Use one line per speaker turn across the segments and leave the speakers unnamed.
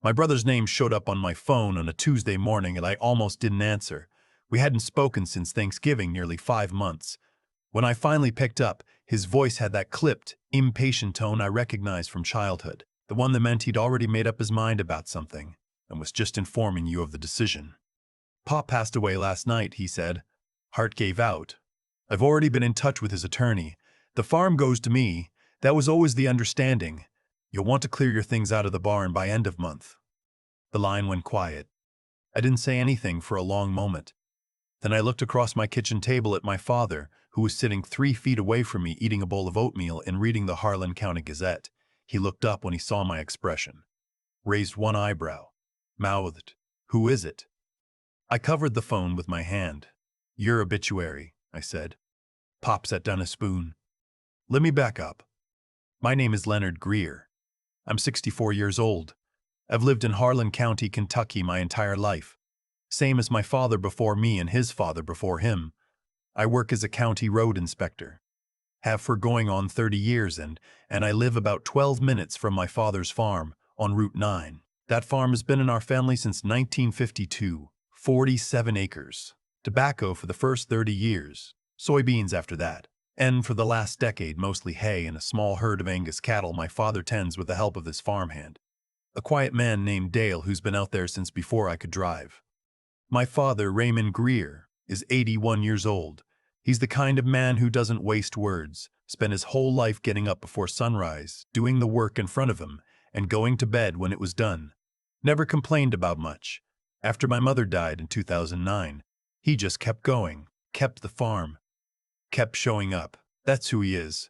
My brother's name showed up on my phone on a Tuesday morning and I almost didn't answer. We hadn't spoken since Thanksgiving, nearly 5 months. When I finally picked up, his voice had that clipped, impatient tone I recognized from childhood, the one that meant he'd already made up his mind about something and was just informing you of the decision. "Pop passed away last night," he said. Heart gave out. "I've already been in touch with his attorney. The farm goes to me. That was always the understanding. You'll want to clear your things out of the barn by end of month." The line went quiet. I didn't say anything for a long moment. Then I looked across my kitchen table at my father, who was sitting 3 feet away from me eating a bowl of oatmeal and reading the Harlan County Gazette. He looked up when he saw my expression, raised one eyebrow, mouthed, "Who is it?" I covered the phone with my hand. "Your obituary," I said. Pop set down a spoon. "Let me back up. My name is Leonard Greer. I'm 64 years old. I've lived in Harlan County, Kentucky my entire life. Same as my father before me and his father before him. I work as a county road inspector. Have for going on 30 years and I live about 12 minutes from my father's farm on Route 9. That farm has been in our family since 1952, 47 acres. Tobacco for the first 30 years, soybeans after that. And for the last decade, mostly hay and a small herd of Angus cattle my father tends with the help of his farmhand. A quiet man named Dale who's been out there since before I could drive. My father, Raymond Greer, is 81 years old. He's the kind of man who doesn't waste words, spent his whole life getting up before sunrise, doing the work in front of him, and going to bed when it was done. Never complained about much. After my mother died in 2009, he just kept going, kept the farm, kept showing up. That's who he is.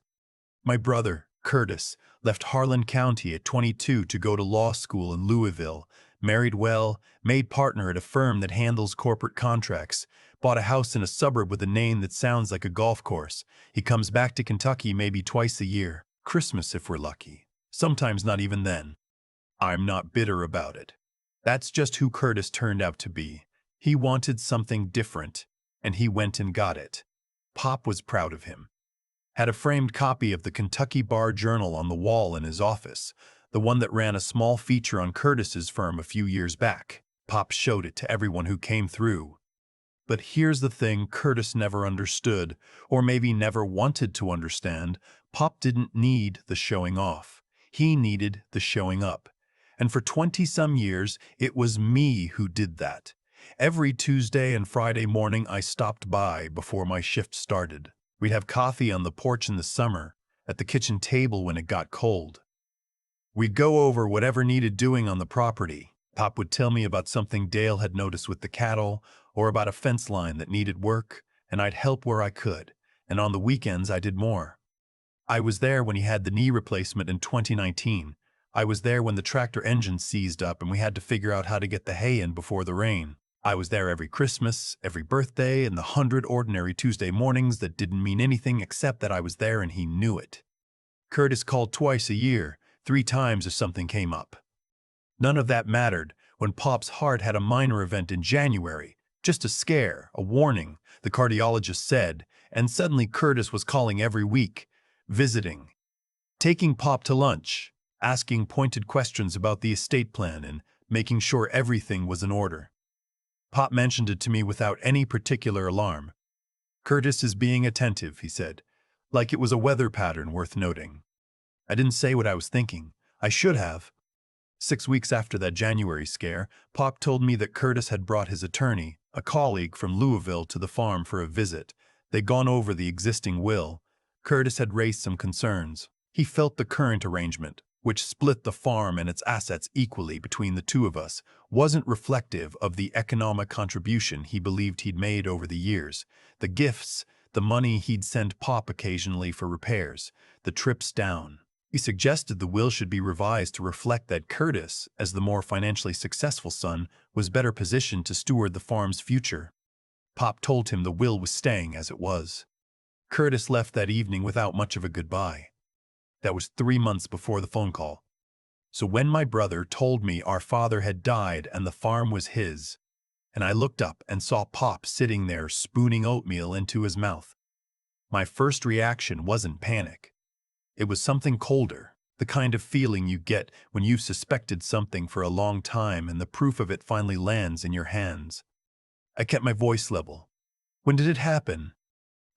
My brother, Curtis, left Harlan County at 22 to go to law school in Louisville, married well, made partner at a firm that handles corporate contracts, bought a house in a suburb with a name that sounds like a golf course. He comes back to Kentucky maybe twice a year, Christmas if we're lucky, sometimes not even then. I'm not bitter about it. That's just who Curtis turned out to be. He wanted something different, and he went and got it. Pop was proud of him. Had a framed copy of the Kentucky Bar Journal on the wall in his office, the one that ran a small feature on Curtis's firm a few years back. Pop showed it to everyone who came through. But here's the thing Curtis never understood, or maybe never wanted to understand. Pop didn't need the showing off. He needed the showing up. And for 20-some years, it was me who did that. Every Tuesday and Friday morning I stopped by before my shift started. We'd have coffee on the porch in the summer, at the kitchen table when it got cold. We'd go over whatever needed doing on the property. Pop would tell me about something Dale had noticed with the cattle, or about a fence line that needed work, and I'd help where I could, and on the weekends I did more. I was there when he had the knee replacement in 2019. I was there when the tractor engine seized up and we had to figure out how to get the hay in before the rain. I was there every Christmas, every birthday, and the 100 ordinary Tuesday mornings that didn't mean anything except that I was there and he knew it. Curtis called twice a year, 3 times if something came up. None of that mattered when Pop's heart had a minor event in January. Just a scare, a warning, the cardiologist said, and suddenly Curtis was calling every week, visiting, taking Pop to lunch, asking pointed questions about the estate plan and making sure everything was in order. Pop mentioned it to me without any particular alarm. "Curtis is being attentive," he said, like it was a weather pattern worth noting. I didn't say what I was thinking. I should have. 6 weeks after that January scare, Pop told me that Curtis had brought his attorney, a colleague from Louisville, to the farm for a visit. They'd gone over the existing will. Curtis had raised some concerns. He felt the current arrangement, which split the farm and its assets equally between the two of us, wasn't reflective of the economic contribution he believed he'd made over the years. The gifts, the money he'd send Pop occasionally for repairs, the trips down. He suggested the will should be revised to reflect that Curtis, as the more financially successful son, was better positioned to steward the farm's future. Pop told him the will was staying as it was. Curtis left that evening without much of a goodbye. That was 3 months before the phone call. So when my brother told me our father had died and the farm was his, and I looked up and saw Pop sitting there spooning oatmeal into his mouth, my first reaction wasn't panic. It was something colder, The kind of feeling you get when you've suspected something for a long time and the proof of it finally lands in your hands. I kept my voice level. When did it happen?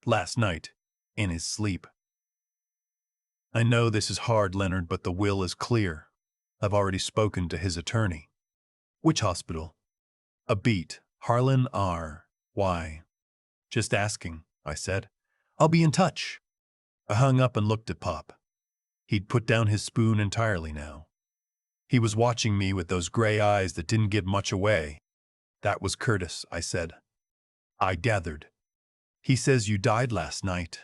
Last night, in his sleep. I know this is hard, Leonard, but the will is clear. I've already spoken to his attorney. Which hospital? A beat. Harlan R. Why? Just asking, I said. I'll be in touch. I hung up and looked at Pop. He'd put down his spoon entirely now. He was watching me with those gray eyes that didn't give much away. That was Curtis, I said. I gathered. He says you died last night.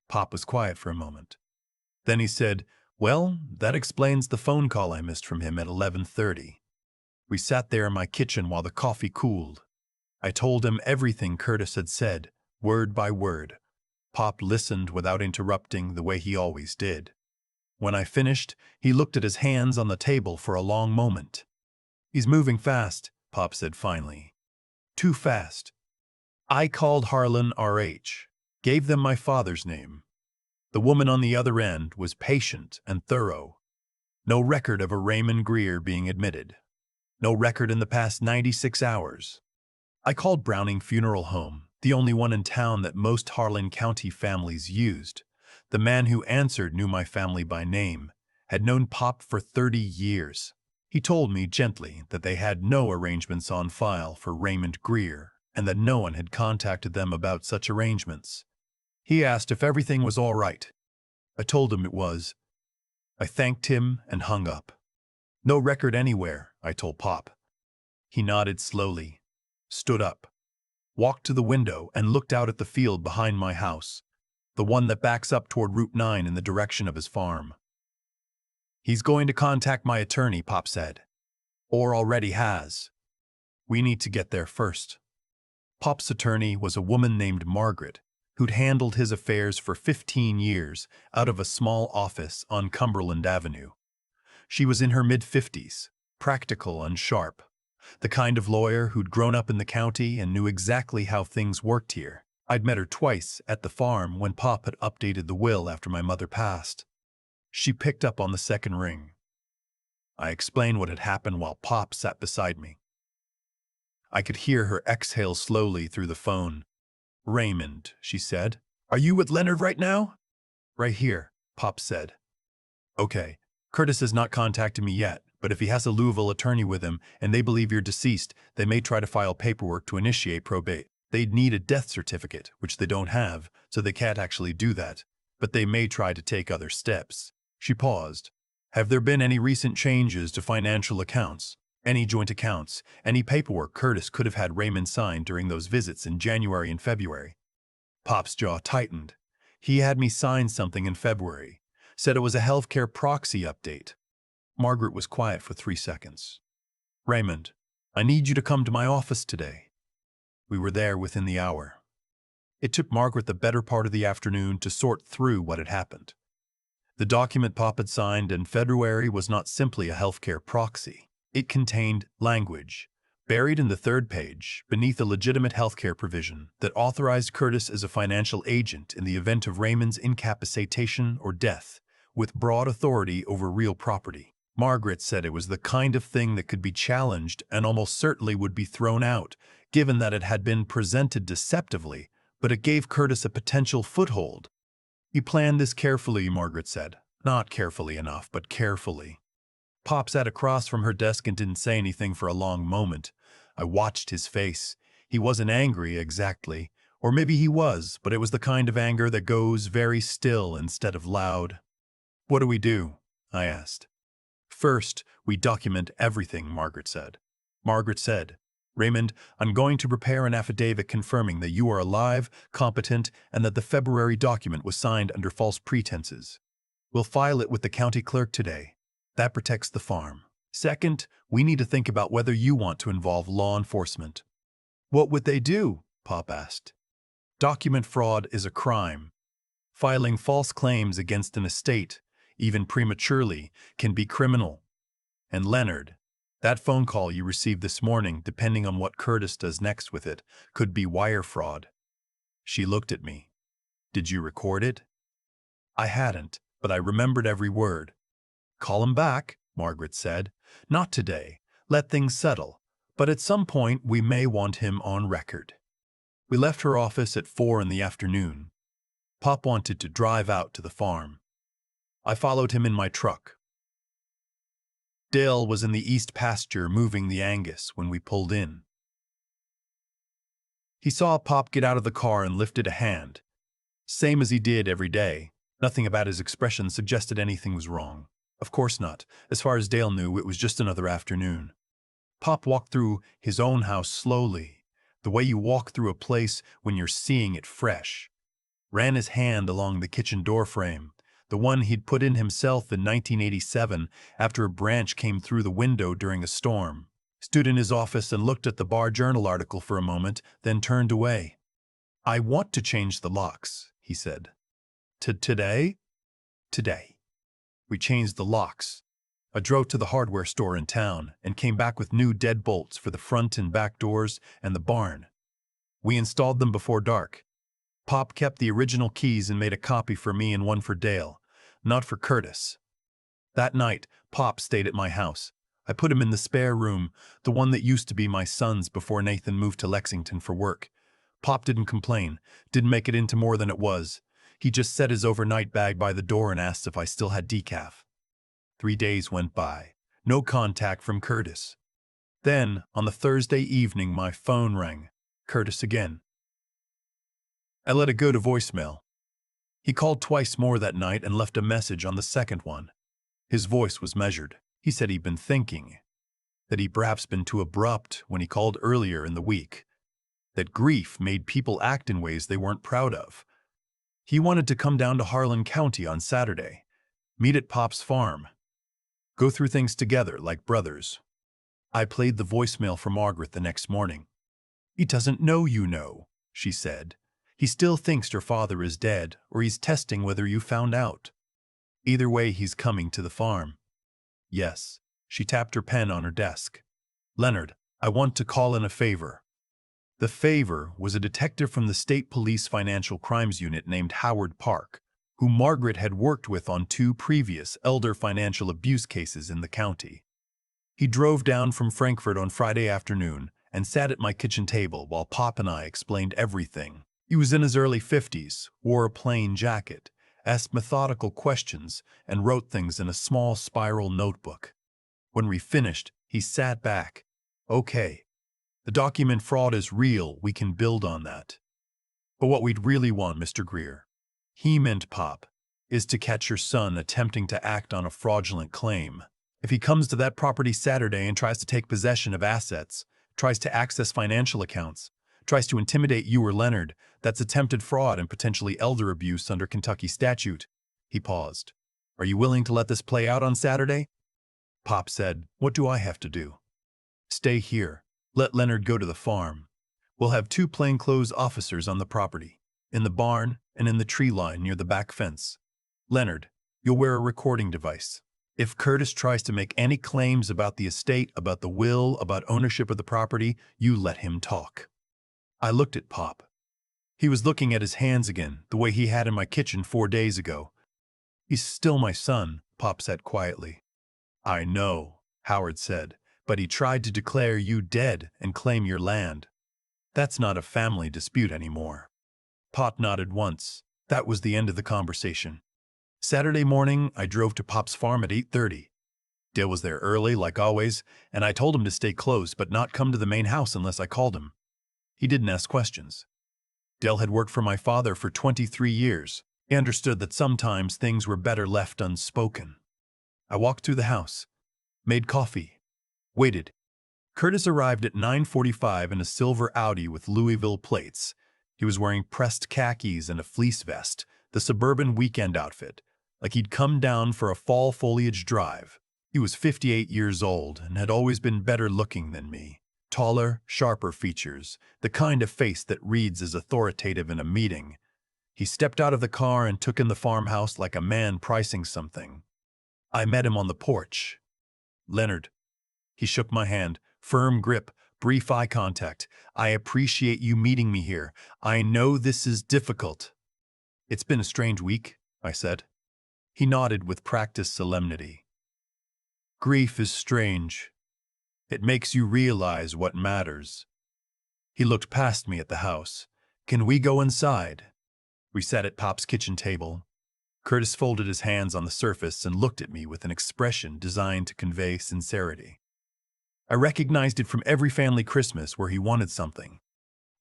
Pop was quiet for a moment. Then he said, well, that explains the phone call I missed from him at 11:30. We sat there in my kitchen while the coffee cooled. I told him everything Curtis had said, word by word. Pop listened without interrupting the way he always did. When I finished, he looked at his hands on the table for a long moment. He's moving fast, Pop said finally. Too fast. I called Harlan R.H., gave them my father's name. The woman on the other end was patient and thorough. No record of a Raymond Greer being admitted. No record in the past 96 hours. I called Browning Funeral Home, the only one in town that most Harlan County families used. The man who answered knew my family by name, had known Pop for 30 years. He told me gently that they had no arrangements on file for Raymond Greer and that no one had contacted them about such arrangements. He asked if everything was all right. I told him it was. I thanked him and hung up. No record anywhere, I told Pop. He nodded slowly, stood up, walked to the window and looked out at the field behind my house, the one that backs up toward Route 9 in the direction of his farm. He's going to contact my attorney, Pop said. Or already has. We need to get there first. Pop's attorney was a woman named Margaret, who'd handled his affairs for 15 years out of a small office on Cumberland Avenue. She was in her mid-50s, practical and sharp, the kind of lawyer who'd grown up in the county and knew exactly how things worked here. I'd met her twice at the farm when Pop had updated the will after my mother passed. She picked up on the second ring. I explained what had happened while Pop sat beside me. I could hear her exhale slowly through the phone. Raymond, she said. Are you with Leonard right now? Right here, Pop said. Okay, Curtis has not contacted me yet, but if he has a Louisville attorney with him and they believe you're deceased, they may try to file paperwork to initiate probate. They'd need a death certificate, which they don't have, so they can't actually do that, but they may try to take other steps. She paused. Have there been any recent changes to financial accounts? Any joint accounts, any paperwork Curtis could have had Raymond sign during those visits in January and February? Pop's jaw tightened. He had me sign something in February, said it was a healthcare proxy update. Margaret was quiet for 3 seconds. Raymond, I need you to come to my office today. We were there within the hour. It took Margaret the better part of the afternoon to sort through what had happened. The document Pop had signed in February was not simply a healthcare proxy. It contained language, buried in the third page, beneath a legitimate healthcare provision that authorized Curtis as a financial agent in the event of Raymond's incapacitation or death, with broad authority over real property. Margaret said it was the kind of thing that could be challenged and almost certainly would be thrown out, given that it had been presented deceptively, but it gave Curtis a potential foothold. He planned this carefully, Margaret said. Not carefully enough, but carefully. Pop sat across from her desk and didn't say anything for a long moment. I watched his face. He wasn't angry exactly, or maybe he was, but it was the kind of anger that goes very still instead of loud. What do we do? I asked. First, we document everything, Margaret said. Margaret said, Raymond, I'm going to prepare an affidavit confirming that you are alive, competent, and that the February document was signed under false pretenses. We'll file it with the county clerk today. That protects the farm. Second, we need to think about whether you want to involve law enforcement. What would they do? Pop asked. Document fraud is a crime. Filing false claims against an estate, even prematurely, can be criminal. And Leonard, that phone call you received this morning, depending on what Curtis does next with it, could be wire fraud. She looked at me. Did you record it? I hadn't, but I remembered every word. Call him back, Margaret said. Not today. Let things settle. But at some point, we may want him on record. We left her office at 4 in the afternoon. Pop wanted to drive out to the farm. I followed him in my truck. Dale was in the east pasture moving the Angus when we pulled in. He saw Pop get out of the car and lifted a hand. Same as he did every day. Nothing about his expression suggested anything was wrong. Of course not. As far as Dale knew, it was just another afternoon. Pop walked through his own house slowly, the way you walk through a place when you're seeing it fresh. Ran his hand along the kitchen doorframe, the one he'd put in himself in 1987 after a branch came through the window during a storm. Stood in his office and looked at the Bar Journal article for a moment, then turned away. I want to change the locks, he said. Today? Today. We changed the locks. I drove to the hardware store in town and came back with new deadbolts for the front and back doors and the barn. We installed them before dark. Pop kept the original keys and made a copy for me and one for Dale, not for Curtis. That night, Pop stayed at my house. I put him in the spare room, the one that used to be my son's before Nathan moved to Lexington for work. Pop didn't complain, didn't make it into more than it was. He just set his overnight bag by the door and asked if I still had decaf. 3 days went by. No contact from Curtis. Then, on the Thursday evening, my phone rang. Curtis again. I let it go to voicemail. He called twice more that night and left a message on the second one. His voice was measured. He said he'd been thinking, that he'd perhaps been too abrupt when he called earlier in the week, that grief made people act in ways they weren't proud of. He wanted to come down to Harlan County on Saturday, meet at Pop's farm, go through things together like brothers. I played the voicemail for Margaret the next morning. He doesn't know you know, she said. He still thinks your father is dead, or he's testing whether you found out. Either way, he's coming to the farm. Yes, she tapped her pen on her desk. Leonard, I want to call in a favor. The favor was a detective from the State Police Financial Crimes Unit named Howard Park, who Margaret had worked with on 2 previous elder financial abuse cases in the county. He drove down from Frankfort on Friday afternoon and sat at my kitchen table while Pop and I explained everything. He was in his early 50s, wore a plain jacket, asked methodical questions, and wrote things in a small spiral notebook. When we finished, he sat back. Okay, the document fraud is real, we can build on that. But what we'd really want, Mr. Greer, he meant Pop, is to catch your son attempting to act on a fraudulent claim. If he comes to that property Saturday and tries to take possession of assets, tries to access financial accounts, tries to intimidate you or Leonard, that's attempted fraud and potentially elder abuse under Kentucky statute. He paused. Are you willing to let this play out on Saturday? Pop said, what do I have to do? Stay here. Let Leonard go to the farm. We'll have 2 plainclothes officers on the property, in the barn and in the tree line near the back fence. Leonard, you'll wear a recording device. If Curtis tries to make any claims about the estate, about the will, about ownership of the property, you let him talk. I looked at Pop. He was looking at his hands again, the way he had in my kitchen 4 days ago. He's still my son, Pop said quietly. I know, Howard said, but he tried to declare you dead and claim your land. That's not a family dispute anymore. Pop nodded once. That was the end of the conversation. Saturday morning, I drove to Pop's farm at 8:30. Dale was there early, like always, and I told him to stay close but not come to the main house unless I called him. He didn't ask questions. Dale had worked for my father for 23 years. He understood that sometimes things were better left unspoken. I walked through the house, made coffee, waited. Curtis arrived at 9:45 in a silver Audi with Louisville plates. He was wearing pressed khakis and a fleece vest, the suburban weekend outfit, like he'd come down for a fall foliage drive. He was 58 years old and had always been better looking than me. Taller, sharper features, the kind of face that reads as authoritative in a meeting. He stepped out of the car and took in the farmhouse like a man pricing something. I met him on the porch. Leonard. He shook my hand, firm grip, brief eye contact. I appreciate you meeting me here. I know this is difficult. It's been a strange week, I said. He nodded with practiced solemnity. Grief is strange. It makes you realize what matters. He looked past me at the house. Can we go inside? We sat at Pop's kitchen table. Curtis folded his hands on the surface and looked at me with an expression designed to convey sincerity. I recognized it from every family Christmas where he wanted something.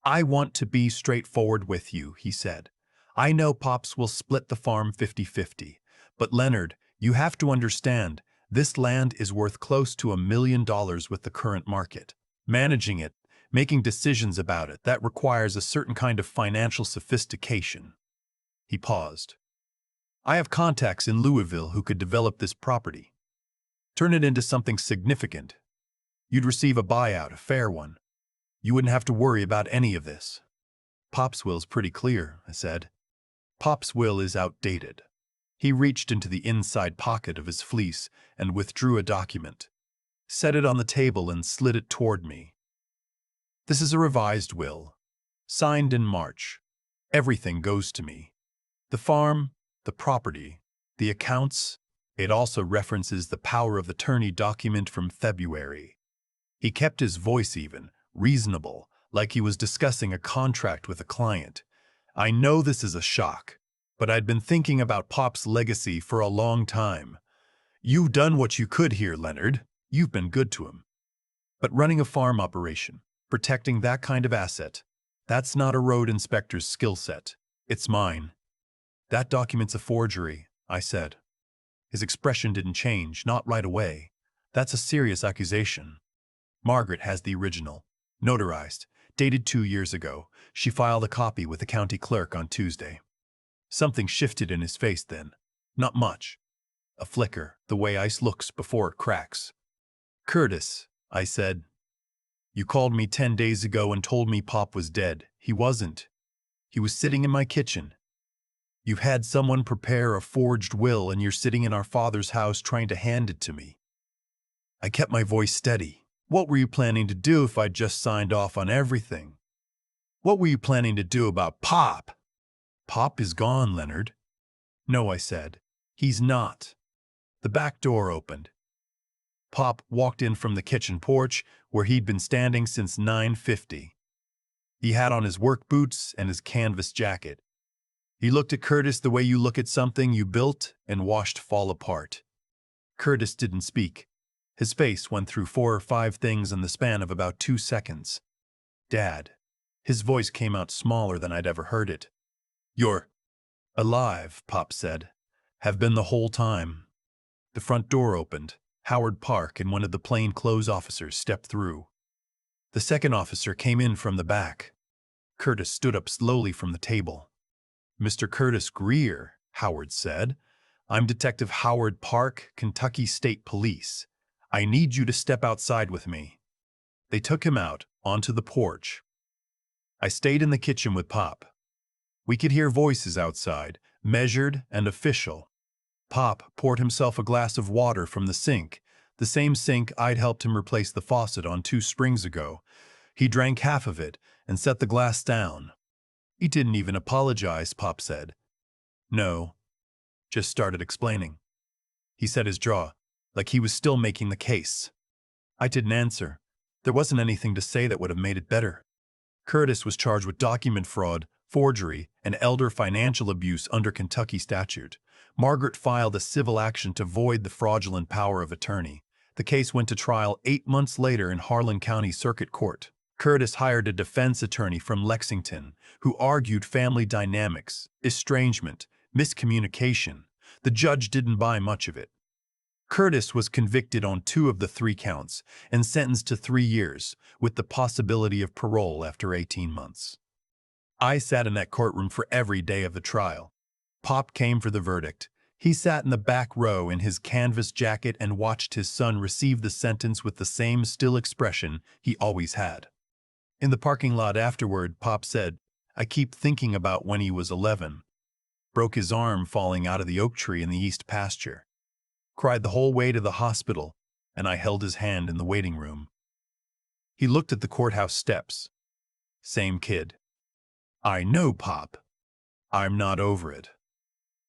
I want to be straightforward with you, he said. I know Pops will split the farm 50-50, but Leonard, you have to understand, this land is worth close to $1 million with the current market. Managing it, making decisions about it, that requires a certain kind of financial sophistication. He paused. I have contacts in Louisville who could develop this property. Turn it into something significant. You'd receive a buyout, a fair one. You wouldn't have to worry about any of this. Pop's will's pretty clear, I said. Pop's will is outdated. He reached into the inside pocket of his fleece and withdrew a document, set it on the table and slid it toward me. This is a revised will, signed in March. Everything goes to me. The farm, the property, the accounts. It also references the power of attorney document from February. He kept his voice even, reasonable, like he was discussing a contract with a client. I know this is a shock, but I'd been thinking about Pop's legacy for a long time. You've done what you could here, Leonard. You've been good to him. But running a farm operation, protecting that kind of asset, that's not a road inspector's skill set. It's mine. That document's a forgery, I said. His expression didn't change, not right away. That's a serious accusation. Margaret has the original, notarized, dated 2 years ago. She filed a copy with the county clerk on Tuesday. Something shifted in his face then. Not much. A flicker, the way ice looks before it cracks. Curtis, I said. You called me 10 days ago and told me Pop was dead. He wasn't. He was sitting in my kitchen. You've had someone prepare a forged will and you're sitting in our father's house trying to hand it to me. I kept my voice steady. What were you planning to do if I just signed off on everything? What were you planning to do about Pop? Pop is gone, Leonard. No, I said. He's not. The back door opened. Pop walked in from the kitchen porch where he'd been standing since 9:50. He had on his work boots and his canvas jacket. He looked at Curtis the way you look at something you built and watched fall apart. Curtis didn't speak. His face went through 4 or 5 things in the span of about 2 seconds. Dad. His voice came out smaller than I'd ever heard it. You're alive, Pop said. Have been the whole time. The front door opened. Howard Park and one of the plainclothes officers stepped through. The second officer came in from the back. Curtis stood up slowly from the table. Mr. Curtis Greer, Howard said. I'm Detective Howard Park, Kentucky State Police. I need you to step outside with me. They took him out, onto the porch. I stayed in the kitchen with Pop. We could hear voices outside, measured and official. Pop poured himself a glass of water from the sink, the same sink I'd helped him replace the faucet on 2 springs ago. He drank half of it and set the glass down. He didn't even apologize, Pop said. No, just started explaining. He set his jaw, like he was still making the case. I didn't answer. There wasn't anything to say that would have made it better. Curtis was charged with document fraud, forgery, and elder financial abuse under Kentucky statute. Margaret filed a civil action to void the fraudulent power of attorney. The case went to trial 8 months later in Harlan County Circuit Court. Curtis hired a defense attorney from Lexington who argued family dynamics, estrangement, miscommunication. The judge didn't buy much of it. Curtis was convicted on 2 of the 3 counts and sentenced to 3 years, with the possibility of parole after 18 months. I sat in that courtroom for every day of the trial. Pop came for the verdict. He sat in the back row in his canvas jacket and watched his son receive the sentence with the same still expression he always had. In the parking lot afterward, Pop said, I keep thinking about when he was 11. Broke his arm falling out of the oak tree in the east pasture. Cried the whole way to the hospital, and I held his hand in the waiting room. He looked at the courthouse steps. Same kid. I know, Pop. I'm not over it.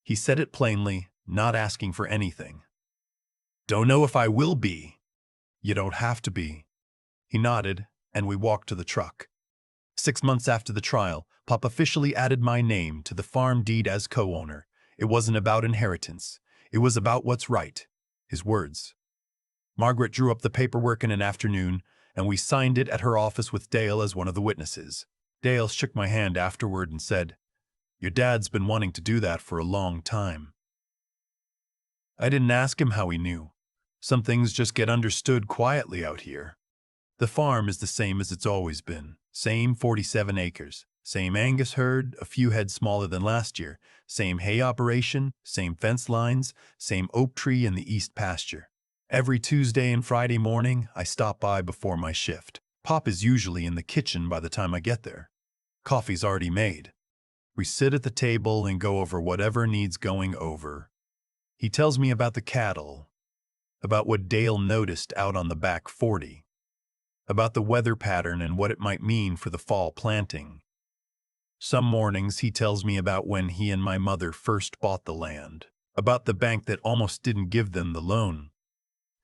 He said it plainly, not asking for anything. Don't know if I will be. You don't have to be. He nodded, and we walked to the truck. 6 months after the trial, Pop officially added my name to the farm deed as co-owner. It wasn't about inheritance. It was about what's right. His words. Margaret drew up the paperwork in an afternoon, and we signed it at her office with Dale as one of the witnesses. Dale shook my hand afterward and said, "Your dad's been wanting to do that for a long time." I didn't ask him how he knew. Some things just get understood quietly out here. The farm is the same as it's always been. Same 47 acres. Same Angus herd, a few heads smaller than last year. Same hay operation, same fence lines, same oak tree in the east pasture. Every Tuesday and Friday morning, I stop by before my shift. Pop is usually in the kitchen by the time I get there. Coffee's already made. We sit at the table and go over whatever needs going over. He tells me about the cattle, about what Dale noticed out on the back 40, about the weather pattern and what it might mean for the fall planting. Some mornings he tells me about when he and my mother first bought the land, about the bank that almost didn't give them the loan,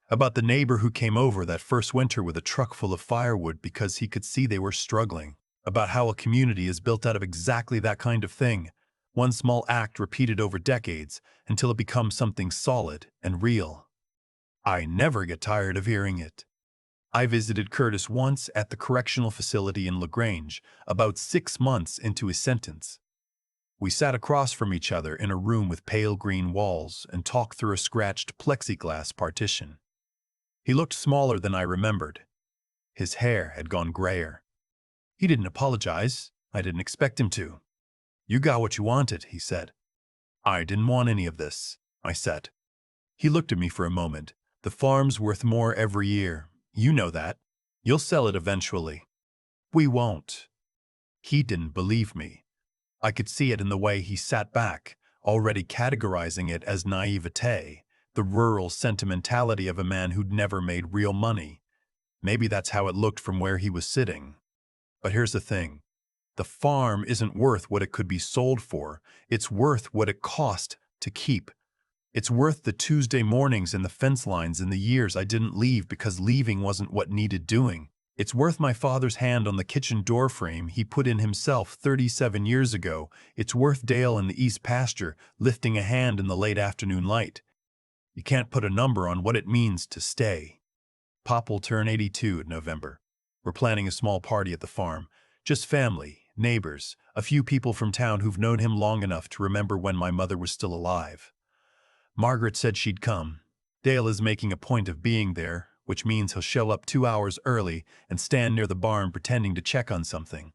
about the neighbor who came over that first winter with a truck full of firewood because he could see they were struggling, about how a community is built out of exactly that kind of thing, one small act repeated over decades until it becomes something solid and real. I never get tired of hearing it. I visited Curtis once at the correctional facility in LaGrange, about 6 months into his sentence. We sat across from each other in a room with pale green walls and talked through a scratched plexiglass partition. He looked smaller than I remembered. His hair had gone grayer. He didn't apologize. I didn't expect him to. "You got what you wanted," he said. "I didn't want any of this," I said. He looked at me for a moment. "The farm's worth more every year. You know that. You'll sell it eventually." "We won't." He didn't believe me. I could see it in the way he sat back, already categorizing it as naivete, the rural sentimentality of a man who'd never made real money. Maybe that's how it looked from where he was sitting. But here's the thing. The farm isn't worth what it could be sold for. It's worth what it cost to keep. It's worth the Tuesday mornings and the fence lines and the years I didn't leave because leaving wasn't what needed doing. It's worth my father's hand on the kitchen door frame he put in himself 37 years ago. It's worth Dale in the east pasture lifting a hand in the late afternoon light. You can't put a number on what it means to stay. Pop will turn 82 in November. We're planning a small party at the farm. Just family, neighbors, a few people from town who've known him long enough to remember when my mother was still alive. Margaret said she'd come. Dale is making a point of being there, which means he'll show up 2 hours early and stand near the barn pretending to check on something.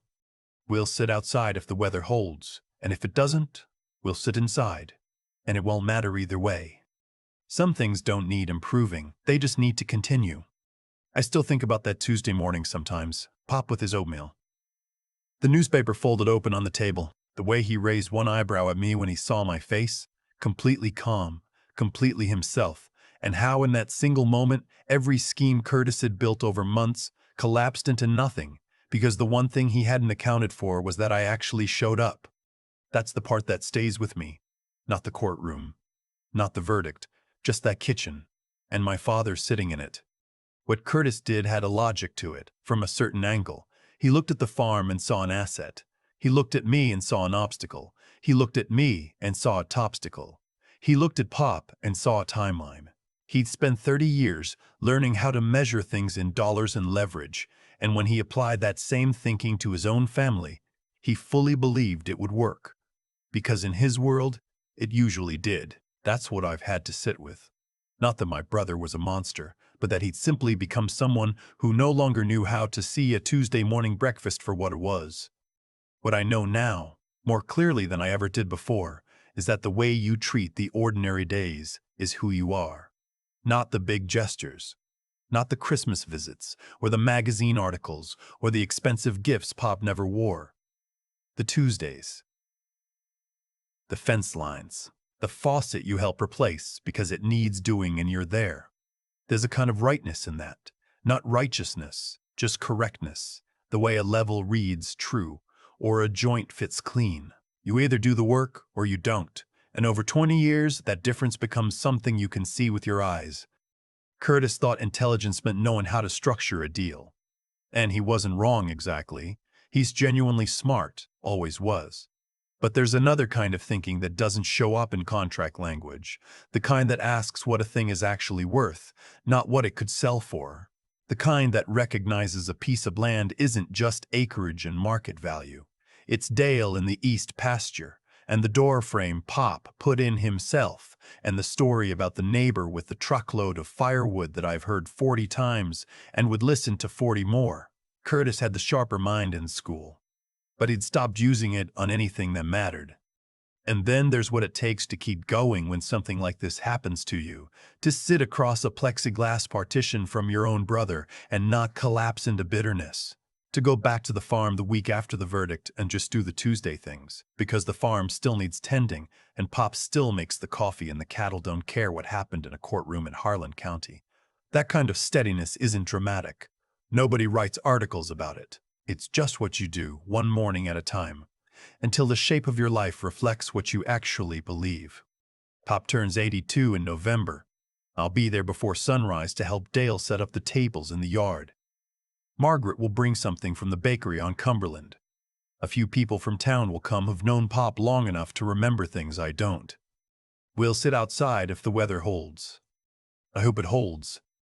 We'll sit outside if the weather holds, and if it doesn't, we'll sit inside, and it won't matter either way. Some things don't need improving, they just need to continue. I still think about that Tuesday morning sometimes, Pop with his oatmeal. The newspaper folded open on the table, the way he raised one eyebrow at me when he saw my face, completely calm, completely himself, and how in that single moment every scheme Curtis had built over months collapsed into nothing because the one thing he hadn't accounted for was that I actually showed up. That's the part that stays with me, not the courtroom, not the verdict, just that kitchen, and my father sitting in it. What Curtis did had a logic to it, from a certain angle. He looked at the farm and saw an asset. He looked at me and saw an obstacle. He looked at me and saw a topsticle. He looked at Pop and saw a timeline. He'd spent 30 years learning how to measure things in dollars and leverage, and when he applied that same thinking to his own family, he fully believed it would work. Because in his world, it usually did. That's what I've had to sit with. Not that my brother was a monster, but that he'd simply become someone who no longer knew how to see a Tuesday morning breakfast for what it was. What I know now, more clearly than I ever did before, is that the way you treat the ordinary days is who you are. Not the big gestures, not the Christmas visits, or the magazine articles, or the expensive gifts Pop never wore. The Tuesdays. The fence lines. The faucet you help replace because it needs doing and you're there. There's a kind of rightness in that. Not righteousness, just correctness. The way a level reads true, or a joint fits clean. You either do the work or you don't. And over 20 years, that difference becomes something you can see with your eyes. Curtis thought intelligence meant knowing how to structure a deal. And he wasn't wrong exactly. He's genuinely smart, always was. But there's another kind of thinking that doesn't show up in contract language, the kind that asks what a thing is actually worth, not what it could sell for. The kind that recognizes a piece of land isn't just acreage and market value. It's Dale in the east pasture, and the door frame Pop put in himself, and the story about the neighbor with the truckload of firewood that I've heard 40 times and would listen to 40 more. Curtis had the sharper mind in school, but he'd stopped using it on anything that mattered. And then there's what it takes to keep going when something like this happens to you, to sit across a plexiglass partition from your own brother and not collapse into bitterness, to go back to the farm the week after the verdict and just do the Tuesday things, because the farm still needs tending and Pop still makes the coffee and the cattle don't care what happened in a courtroom in Harlan County. That kind of steadiness isn't dramatic. Nobody writes articles about it. It's just what you do, one morning at a time, until the shape of your life reflects what you actually believe. Pop turns 82 in November. I'll be there before sunrise to help Dale set up the tables in the yard. Margaret will bring something from the bakery on Cumberland. A few people from town will come who've known Pop long enough to remember things I don't. We'll sit outside if the weather holds. I hope it holds.